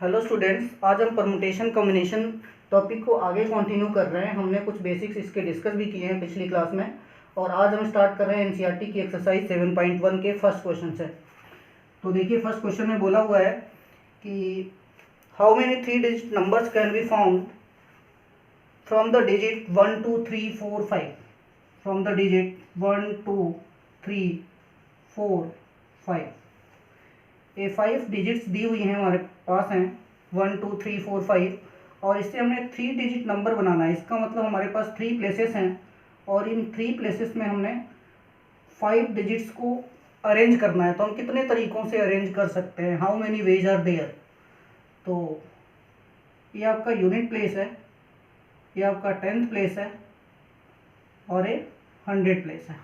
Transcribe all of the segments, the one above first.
Hello students, आज हम permutation combination topic को आगे कंटिन्यू कर रहे हैं। हमने कुछ बेसिक्स इसके डिस्कस भी किए हैं पिछली क्लास में, और आज हम स्टार्ट कर रहे हैं एनसीईआरटी की एक्सरसाइज 7.1 के फर्स्ट क्वेश्चन से। तो देखिए, फर्स्ट क्वेश्चन में बोला हुआ है कि how many 3 digit numbers can be found from the digit 1 2 3 4 5, from the digit 1 2 3 4 5। ये 5 डिजिट्स दी हुई हैं, हमारे पास हैं 1 2 3 4 5, और इससे हमने 3 डिजिट नंबर बनाना है। इसका मतलब हमारे पास 3 प्लेसेस हैं, और इन 3 प्लेसेस में हमने 5 डिजिट्स को अरेंज करना है। तो हम कितने तरीक़ों से अरेंज कर सकते हैं, how many ways are there. तो ये आपका यूनिट प्लेस है, ये आपका 10th प्लेस है, और ये 100 प्लेस है।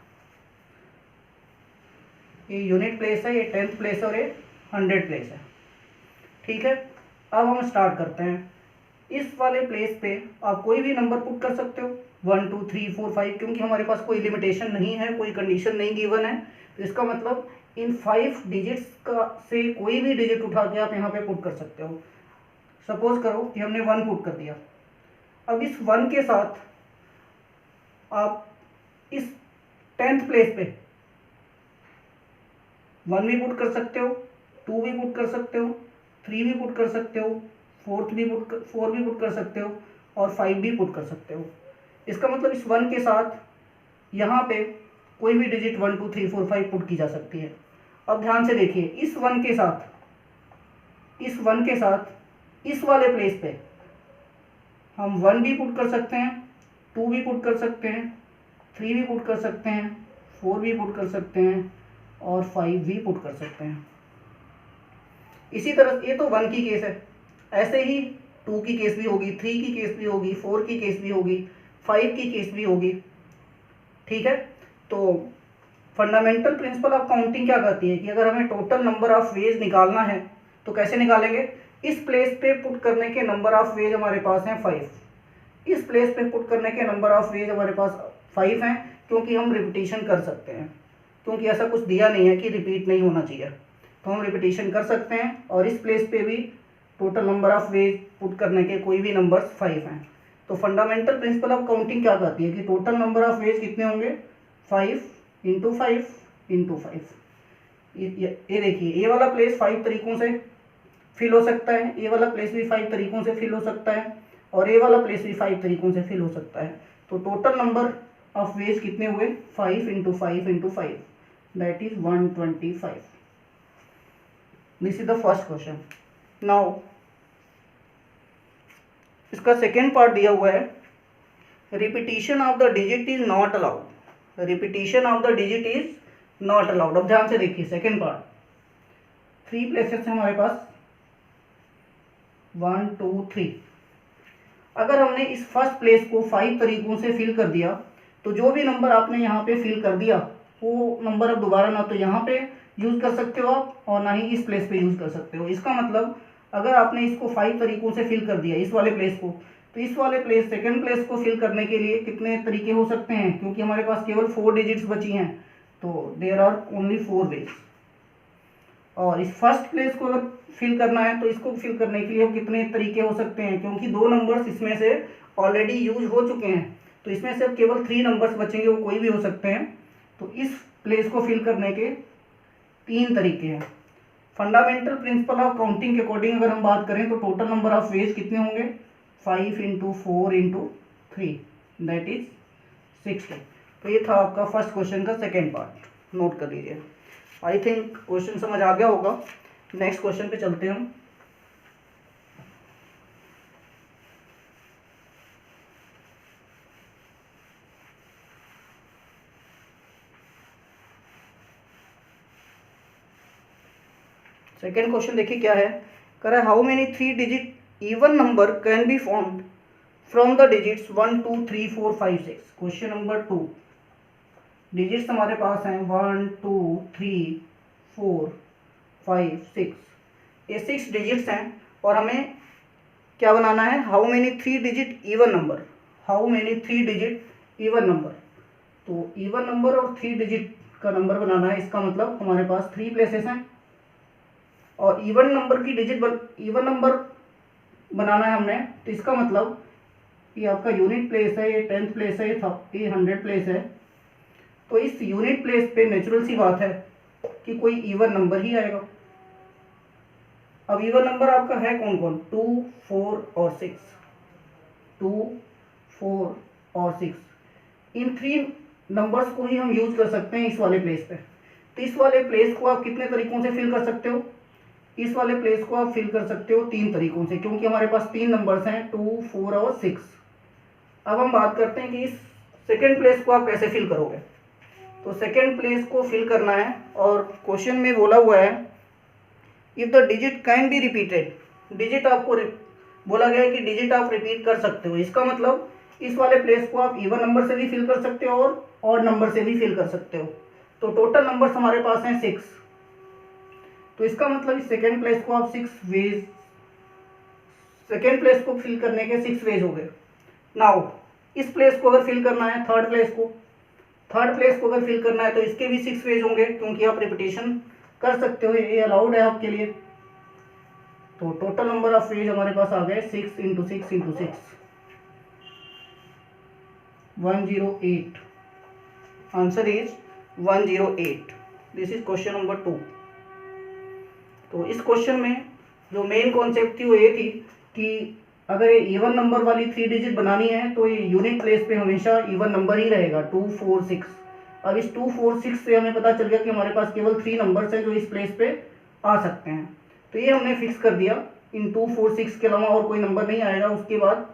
ये यूनिट प्लेस है, ये 10th प्लेस है, और ये 100 प्लेस है। ठीक है, अब हम स्टार्ट करते हैं। इस वाले प्लेस पे आप कोई भी नंबर पुट कर सकते हो, 1 2 3 4 5, क्योंकि हमारे पास कोई लिमिटेशन नहीं है, कोई कंडीशन नहीं गिवन है। तो इसका मतलब इन 5 डिजिट्स का से कोई भी डिजिट उठा के आप यहाँ पे पुट कर सकते हो। सपोज करो कि हमने 1 पुट कर दिया। अब इस 1 के साथ आप इस 10th प्लेस पे 1 भी पुट कर सकते हो, 2 भी पुट कर सकते हो, 3 भी पुट कर सकते हो, 4 भी पुट कर सकते हो, और 5 भी पुट कर सकते हो। इसका मतलब इस 1 के साथ यहाँ पे कोई भी डिजिट 1 2 3 4 5 पुट की जा सकती है। अब ध्यान से देखिए, इस 1 के साथ इस वाले प्लेस पे हम 1 भी पुट कर सकते हैं, 2 भी पुट कर सकते हैं, 3 भी पुट कर सकते हैं, 4 भी पुट कर सकते हैं, और 5 भी पुट कर सकते हैं। इसी तरह ये तो 1 की केस है, ऐसे ही 2 की केस भी होगी, 3 की केस भी होगी, 4 की केस भी होगी, 5 की केस भी होगी। ठीक है, तो फंडामेंटल प्रिंसिपल ऑफ काउंटिंग क्या कहती है कि अगर हमें टोटल नंबर ऑफ वेज निकालना है तो कैसे निकालेंगे। इस प्लेस पे पुट करने के नंबर ऑफ वेज हमारे पास हैं 5, इस प्लेस पे पुट करने के नंबर ऑफ वेज हमारे पास 5 हैं, क्योंकि हम रिपीटिशन कर सकते हैं, क्योंकि ऐसा कुछ दिया नहीं है कि रिपीट नहीं होना चाहिए, तो हम रिपीटिशन कर सकते हैं। और इस प्लेस पे भी total number of veg put करने के कोई भी नंबर्स 5 हैं। तो फंडामेंटल प्रिंसिपल ऑफ काउंटिंग क्या कहती है कि टोटल नंबर ऑफ वेज कितने होंगे, 5 इंटू 5 इंटू 5। ये देखिए, ये वाला प्लेस 5 तरीक़ों से फिल हो सकता है, ये वाला प्लेस भी 5 तरीक़ों से फिल हो सकता है, और ये वाला प्लेस भी 5 तरीक़ों से फिल हो सकता है। तो टोटल नंबर ऑफ वेज कितने हुए, 5 into 5 into 5, that is 125। This is the first question. Now इसका सेकेंड पार्ट दिया हुआ है, repetition of the digit is not allowed. Repetition of the digit is not allowed. अब ध्यान से देखिए, सेकेंड पार्ट, 3 प्लेसेस है हमारे पास, 1 2 3। अगर हमने इस फर्स्ट प्लेस को 5 तरीक़ों से फिल कर दिया, तो जो भी नंबर आपने यहाँ पे फिल कर दिया वो नंबर अब दोबारा ना तो यहाँ पे यूज़ कर सकते हो आप, और ना ही इस प्लेस पे यूज़ कर सकते हो। इसका मतलब अगर आपने इसको 5 तरीक़ों से फिल कर दिया इस वाले प्लेस को, तो इस वाले प्लेस सेकंड प्लेस को फिल करने के लिए कितने तरीके हो सकते हैं, क्योंकि हमारे पास केवल 4 डिजिट्स बची हैं, तो देयर आर ओनली 4 वेज। और इस फर्स्ट प्लेस को अगर फिल करना है तो इसको फिल करने के लिए कितने तरीके हो सकते हैं, क्योंकि 2 नंबर्स इसमें से ऑलरेडी यूज हो चुके हैं, तो इसमें से अब केवल 3 नंबर्स बचेंगे, वो कोई भी हो सकते हैं। तो इस प्लेस को फिल करने के 3 तरीके हैं। फंडामेंटल प्रिंसिपल ऑफ काउंटिंग के अकॉर्डिंग अगर हम बात करें तो टोटल नंबर ऑफ वेज कितने होंगे, 5 इंटू 4 इंटू 3, दैट इज 60। तो ये था आपका फर्स्ट क्वेश्चन का सेकेंड पार्ट, नोट कर लीजिए। आई थिंक क्वेश्चन समझ आ गया होगा। नेक्स्ट क्वेश्चन पे चलते हैं हम। सेकेंड क्वेश्चन देखिए क्या है, कह रहा है how many 3 digit even number can be found from the digits 1 2 3 4 5 6। Question number 2, digits हमारे पास हैं 1 2 3 4 5 6, ये 6 डिजिट्स हैं, और हमें क्या बनाना है, how many 3 digit even number, how many 3 digit even number. तो इवन नंबर और 3 डिजिट का नंबर बनाना है, इसका मतलब हमारे पास 3 प्लेसेस हैं, और इवन नंबर की इवन नंबर बनाना है हमने, तो इसका मतलब ये आपका यूनिट प्लेस है, ये 10th प्लेस है, ये 100 प्लेस है। तो इस यूनिट प्लेस पे नेचुरल सी बात है कि कोई इवन नंबर ही आएगा। अब इवन नंबर आपका है कौन कौन, 2, 4 और 6, 2, 4 और 6। इन 3 नंबर्स को ही हम यूज कर सकते हैं इस वाले प्लेस पे। तो इस वाले प्लेस को आप कितने तरीकों से फिल कर सकते हो, इस वाले प्लेस को आप फिल कर सकते हो 3 तरीकों से, क्योंकि हमारे पास 3 नंबर्स हैं, 2, 4 और 6। अब हम बात करते हैं कि इस सेकेंड प्लेस को आप कैसे फिल करोगे। तो सेकेंड प्लेस को फिल करना है, और क्वेश्चन में बोला हुआ है if the digit can be repeated, digit आपको बोला गया है कि डिजिट आप रिपीट कर सकते हो। इसका मतलब इस वाले प्लेस को आप इवन नंबर से भी फिल कर सकते हो और ऑड नंबर से भी फिल कर सकते हो। तो टोटल नंबर्स हमारे पास हैं 6। तो इसका मतलब इस सेकेंड प्लेस को आप 6 वेज, सेकेंड प्लेस को फिल करने के 6 वेज हो गए। नाउ इस प्लेस को अगर फिल करना है, थर्ड प्लेस को अगर फिल करना है तो इसके भी 6 वेज होंगे, क्योंकि आप रिपीटेशन कर सकते हो, ये अलाउड है आपके लिए। तो टोटल नंबर ऑफ वेज हमारे पास आ गए 6 into 6 into 6, 108। Answer is 108। This is question number 2। तो इस क्वेश्चन में जो मेन कॉन्सेप्ट थी वो ये थी कि अगर ये इवन नंबर वाली 3 डिजिट बनानी है तो ये यूनिट प्लेस पे हमेशा इवन नंबर ही रहेगा, 2, 4, 6। अब इस 2, 4, 6 से हमें पता चल गया कि हमारे पास केवल 3 नंबर्स हैं जो इस प्लेस पे आ सकते हैं। तो ये हमने फिक्स कर दिया, इन 2, 4, 6 के अलावा और कोई नंबर नहीं आएगा। उसके बाद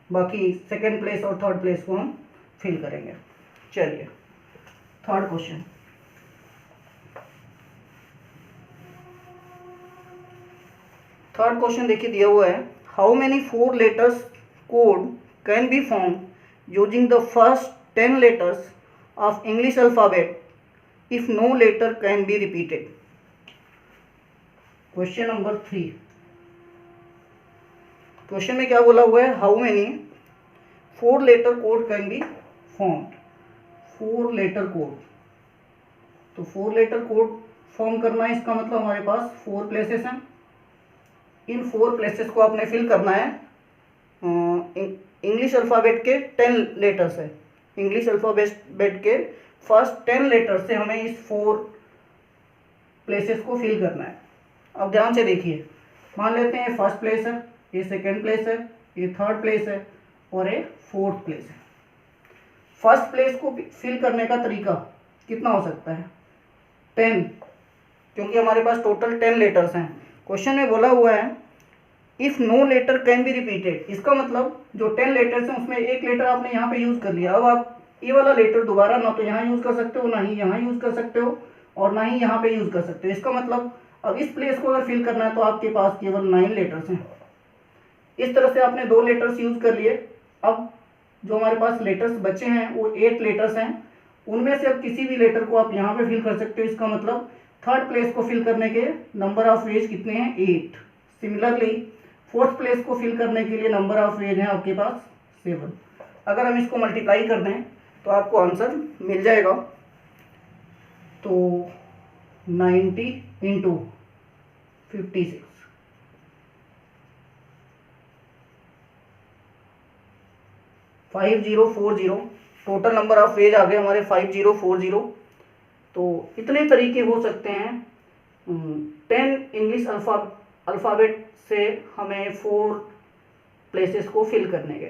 बाकी सेकेंड प्लेस और थर्ड प्लेस को हम फिल करेंगे। चलिए थर्ड क्वेश्चन। थर्ड क्वेश्चन देखिए दिया हुआ है, how many 4 letters code can be form using the first 10 letters of English alphabet if no letter can be repeated. Question number 3। Question में क्या बोला हुआ है, how many 4 letter code can be formed. 4 letter code, तो 4 letter code form करना है, इसका मतलब हमारे पास 4 प्लेसेस हैं। इन 4 प्लेसेस को आपने फिल करना है। इंग्लिश अल्फ़ाबेट के 10 लेटर्स है, इंग्लिश अल्फ़ाबेट के फर्स्ट 10 लेटर से हमें इस 4 प्लेसेस को फिल करना है। अब ध्यान से देखिए, मान लेते हैं ये फर्स्ट प्लेस है, ये सेकेंड प्लेस है, ये थर्ड प्लेस है और ये फोर्थ प्लेस है। फर्स्ट प्लेस को फिल करने का तरीका कितना हो सकता है, 10, क्योंकि हमारे पास टोटल 10 लेटर्स हैं। क्वेश्चन में बोला हुआ है if no letter can be repeated, इसका मतलब जो 10 लेटर्स हैं उसमें एक लेटर आपने यहाँ पे यूज़ कर लिया। अब आप ये वाला लेटर दोबारा ना तो यहाँ यूज़ कर सकते हो, ना ही यहाँ यूज़ कर सकते हो, और ना ही यहाँ पे यूज़ कर सकते हो। इसका मतलब अब इस प्लेस को अगर फिल करना है तो आपके पास केवल 9 लेटर्स हैं। इस तरह से आपने 2 लेटर्स यूज़ कर लिए। अब जो हमारे पास लेटर्स बचे हैं वो 8 लेटर्स हैं, उनमें से अब किसी भी लेटर को आप यहाँ पे फिल कर सकते हो। इसका मतलब थर्ड प्लेस को फिल करने के नंबर ऑफ वेज कितने हैं, 8। सिमिलरली फोर्थ प्लेस को फिल करने के लिए नंबर ऑफ वेज हैं आपके पास 7। अगर हम इसको मल्टीप्लाई कर दें तो आपको आंसर मिल जाएगा। तो 90 into 56, 5040, total number of ways आ गए हमारे 5040। तो इतने तरीके हो सकते हैं 10 इंग्लिश अल्फ़ाबेट से हमें 4 प्लेसेस को फिल करने के।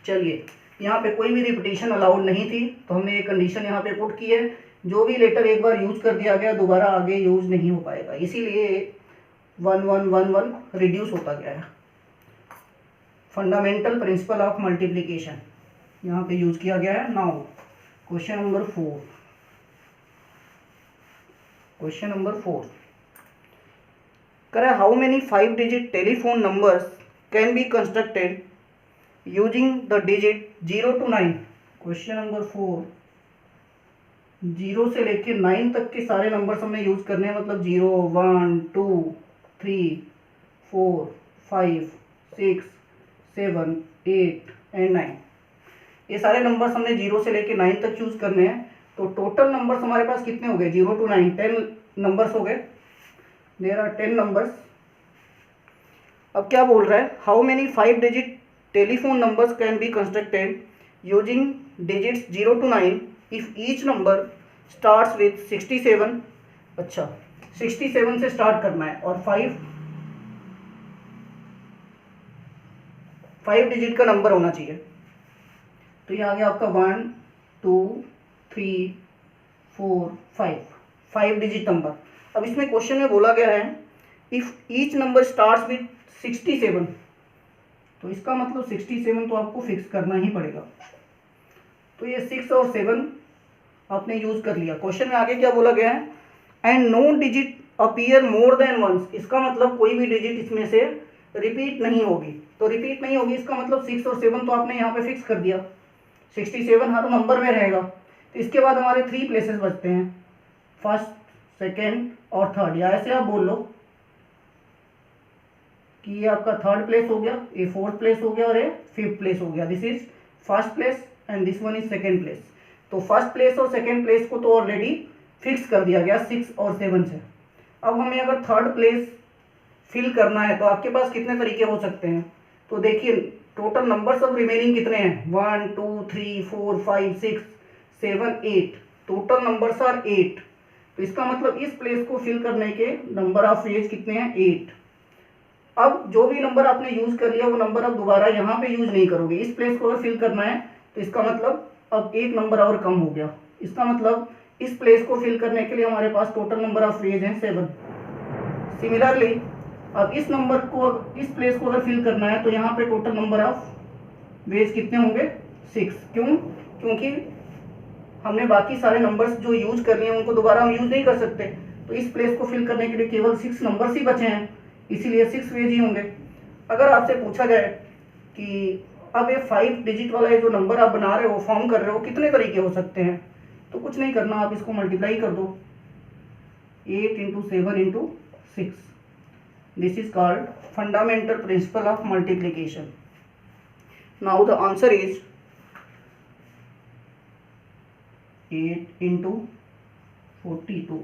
चलिए यहाँ पे कोई भी रिपीटेशन अलाउड नहीं थी, तो हमने एक कंडीशन यहाँ पे पुट की है, जो भी लेटर एक बार यूज कर दिया गया दोबारा आगे यूज नहीं हो पाएगा, इसीलिए 1111 रिड्यूस होता गया है। फंडामेंटल प्रिंसिपल ऑफ मल्टीप्लिकेशन यहाँ पे यूज किया गया है। Now question number 4। Question number 4 करें, how many 5 digit telephone numbers can be constructed using the digit 0 to 9। Question number 4, 0 से लेके 9 तक के सारे नंबर्स हमने यूज करने हैं, मतलब 0, 1, 2, 3, 4, 5, 6, 7, 8 एंड 9। ये सारे नंबर्स हमने 0 से लेके 9 तक यूज करने हैं। तो टोटल नंबर्स हमारे पास कितने हो गए, 0 to 9, 10 नंबर्स हो गए। There are 10 numbers. अब क्या बोल रहा है, how many 5 digit telephone numbers can be constructed using digits 0 to 9 if each number starts with 67। अच्छा 67 से स्टार्ट करना है और 5 डिजिट का नंबर होना चाहिए। तो ये आ गया आपका 1 2 3 4 5 डिजिट नंबर। अब इसमें क्वेश्चन में बोला गया है if each number starts with 67, तो इसका मतलब 67 तो आपको फिक्स करना ही पड़ेगा। तो ये 6 और 7 आपने यूज कर लिया। क्वेश्चन में आगे क्या बोला गया है, and no digit appear more than once, इसका मतलब कोई भी डिजिट इसमें से रिपीट नहीं होगी। तो रिपीट नहीं होगी इसका मतलब 6 और 7 तो आपने यहाँ पे फिक्स कर दिया, 67 हर नंबर में रहेगा। तो इसके बाद हमारे 3 प्लेसेस बचते हैं, फर्स्ट, सेकेंड और थर्ड। या ऐसे आप बोल लो कि ये आपका थर्ड प्लेस हो गया, ये फोर्थ प्लेस हो गया और ये फिफ्थ प्लेस हो गया। This is first place and this one is second place. तो फर्स्ट प्लेस और सेकेंड प्लेस को तो ऑलरेडी फिक्स कर दिया गया 6 और 7 से। अब हमें अगर थर्ड प्लेस फिल करना है तो आपके पास कितने तरीके हो सकते हैं। तो देखिए टोटल नंबर्स अब रिमेनिंग कितने हैं, 1 2 3 4 5 6 7 8, टोटल नंबर्स आर 8। तो इसका मतलब इस प्लेस को फिल करने के नंबर ऑफ पेज कितने हैं, 8। अब जो भी नंबर आपने यूज कर लिया वो नंबर अब दोबारा यहाँ पे यूज नहीं करोगे। इस प्लेस को अगर फिल करना है तो इसका मतलब अब एक नंबर और कम हो गया। इसका मतलब इस प्लेस को फिल करने के लिए हमारे पास टोटल नंबर ऑफ पेज हैं 7। सिमिलरली अब इस नंबर को, इस प्लेस को अगर फिल करना है तो यहाँ पे टोटल नंबर ऑफ वेज कितने होंगे, 6। क्यों, क्योंकि हमने बाकी सारे नंबर्स जो यूज कर लिए उनको दोबारा हम यूज नहीं कर सकते। तो इस प्लेस को फिल करने के लिए केवल 6 नंबर्स ही बचे हैं, इसीलिए 6 वेज ही होंगे। अगर आपसे पूछा जाए कि अब ये 5 डिजिट वाला जो नंबर आप बना रहे हो, फॉर्म कर रहे हो, कितने तरीके हो सकते हैं, तो कुछ नहीं करना, आप इसको मल्टीप्लाई कर दो, 8 into 7 into 6। This is called fundamental principle of multiplication. Now the answer is 8 into 42,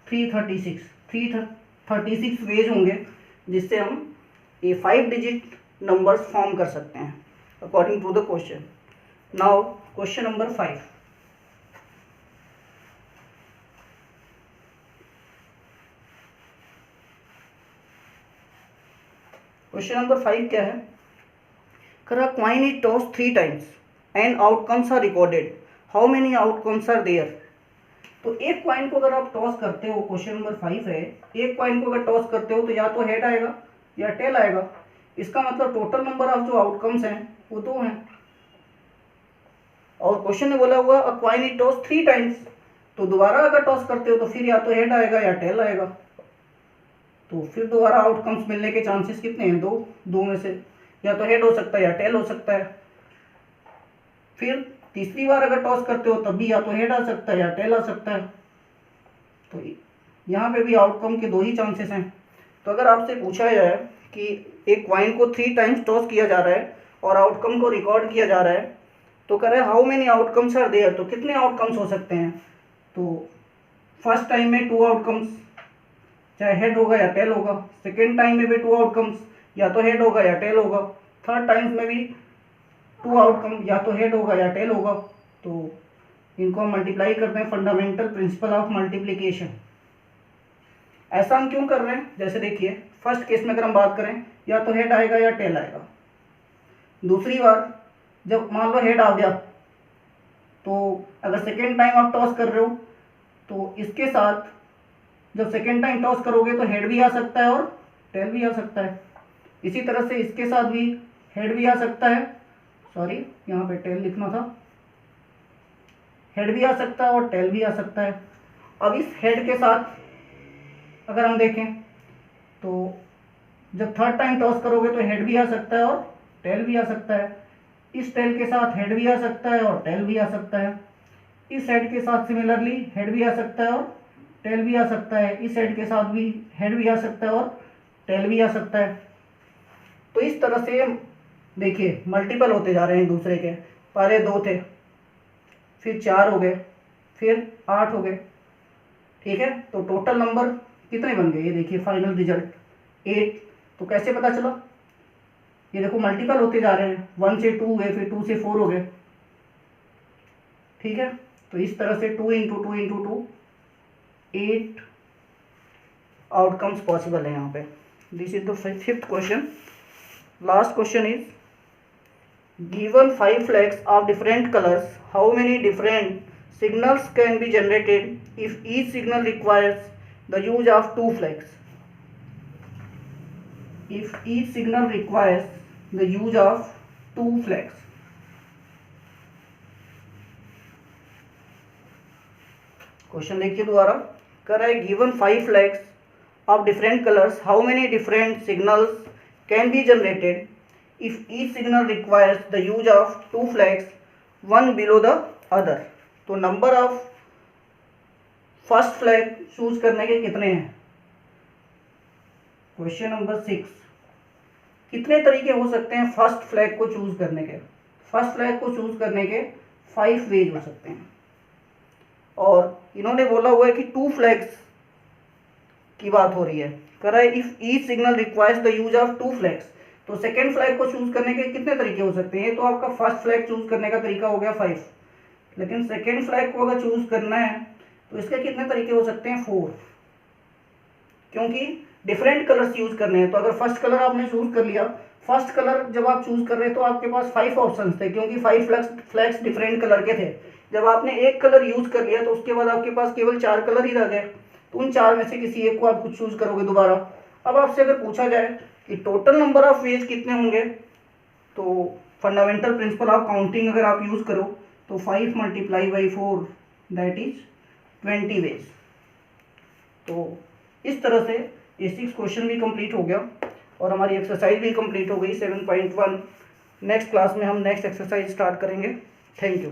336 ways होंगे जिससे हम ये 5 डिजिट नंबर्स फॉर्म कर सकते हैं according to the question. Now question number 5। Question number 5 क्या है, करा coin is toss 3 times and outcomes are recorded, how many outcomes are there. तो एक कॉइन को अगर आप टॉस करते हो, क्वेश्चन नंबर 5 है, एक कॉइन को अगर टॉस करते हो तो या तो हेड आएगा या टेल आएगा। इसका मतलब टोटल नंबर ऑफ जो आउटकम्स हैं वो 2 हैं। और क्वेश्चन में बोला हुआ अ कॉइन इज टॉस 3 टाइम्स, तो दोबारा अगर टॉस करते हो तो फिर या तो हेड आएगा या टेल आएगा। तो फिर दोबारा आउटकम्स मिलने के चांसेस कितने हैं, 2 में से या तो हेड हो सकता है या टेल हो सकता है। फिर तीसरी बार अगर टॉस करते हो तब भी या तो हेड आ सकता है या टेल आ सकता है। तो यहाँ पे भी आउटकम के 2 ही चांसेस हैं। तो अगर आपसे पूछा जाए कि एक कॉइन को 3 टाइम्स टॉस किया जा रहा है और आउटकम को रिकॉर्ड किया जा रहा है, तो कह रहे हैं how many outcomes are there, तो कितने आउटकम्स हो सकते हैं। तो फर्स्ट टाइम में 2 आउटकम्स, चाहे हेड होगा या टेल होगा। सेकेंड टाइम में भी 2 आउटकम्स, या तो हेड होगा या टेल होगा। थर्ड टाइम्स में भी 2 आउटकम, या तो हेड होगा या टेल होगा। तो इनको हम मल्टीप्लाई करते हैं, फंडामेंटल प्रिंसिपल ऑफ मल्टीप्लिकेशन। ऐसा हम क्यों कर रहे हैं, जैसे देखिए फर्स्ट केस में अगर हम बात करें या तो हेड आएगा या टेल आएगा। दूसरी बार जब मान लो हेड आ गया, तो अगर सेकेंड टाइम आप टॉस कर रहे हो तो इसके साथ जब सेकेंड टाइम टॉस करोगे तो हेड भी आ सकता है और टेल भी आ सकता है। इसी तरह से इसके साथ भी हेड भी आ सकता है, सॉरी यहाँ पे टेल लिखना था, हेड भी आ सकता है और टेल भी आ सकता है। अब इस हेड के साथ अगर हम देखें तो जब थर्ड टाइम टॉस करोगे तो हेड भी आ सकता है और टेल भी आ सकता है। इस टेल के साथ हेड भी आ सकता है और टेल भी आ सकता है। इस हेड के साथ सिमिलरली हेड भी आ सकता है और टेल भी आ सकता है। इस हेड के साथ भी हेड भी आ सकता है और टेल भी आ सकता है। तो इस तरह से देखिए मल्टीपल होते जा रहे हैं दूसरे के, पहले 2 थे, फिर 4 हो गए, फिर 8 हो गए। ठीक है, तो टोटल नंबर कितने बन गए, ये देखिए फाइनल रिजल्ट 8। तो कैसे पता चला, ये देखो मल्टीपल होते जा रहे हैं, 1 से 2 हुए, फिर 2 से 4 हो गए। ठीक है, तो इस तरह से 2 इंटू 2 इंटू 2 8 आउटकम्स पॉसिबल है यहाँ पे। This is the 5th question. Last question is given 5 flags of different colors, how many different signals can be generated if each signal requires the use of 2 flags? If each signal requires the use of 2 flags. Question देखिए दोबारा, कर रहा है given 5 flags of different colors, how many different signals can be generated if each signal requires the use of 2 flags, one below the other? तो number of first flag choose करने के कितने हैं? क्वेश्चन नंबर 6, कितने तरीके हो सकते हैं फर्स्ट फ्लैग को चूज करने के? फर्स्ट फ्लैग को चूज करने के 5 वेज हो सकते हैं, और इन्होंने बोला हुआ है कि 2 फ्लैग्स की बात हो रही है। कर रहा है if each signal requires the use of 2 flags, तो सेकेंड फ्लैग को चूज करने के कितने तरीके हो सकते हैं? ये तो आपका फर्स्ट फ्लैग चूज करने का तरीका हो गया 5, लेकिन सेकेंड फ्लैग को अगर चूज करना है तो इसके कितने तरीके हो सकते हैं? 4, क्योंकि डिफरेंट कलर्स यूज करने हैं। तो अगर फर्स्ट कलर आपने चूज कर लिया, फर्स्ट कलर जब आप चूज कर रहे हैं तो आपके पास 5 ऑप्शन थे, क्योंकि 5 फ्लैग्स डिफरेंट कलर के थे। जब आपने एक कलर यूज कर लिया तो उसके बाद आपके पास केवल 4 कलर ही रह गए, तो उन 4 में से किसी एक को आप खुद चूज करोगे दोबारा। अब आपसे अगर पूछा जाए कि टोटल नंबर ऑफ वेज कितने होंगे, तो फंडामेंटल प्रिंसिपल ऑफ काउंटिंग अगर आप यूज करो तो 5 × 4 दैट इज 20 वेज। तो इस तरह से ये 6 क्वेश्चन भी कंप्लीट हो गया और हमारी एक्सरसाइज भी कंप्लीट हो गई 7.1। नेक्स्ट क्लास में हम नेक्स्ट एक्सरसाइज स्टार्ट करेंगे। Thank you.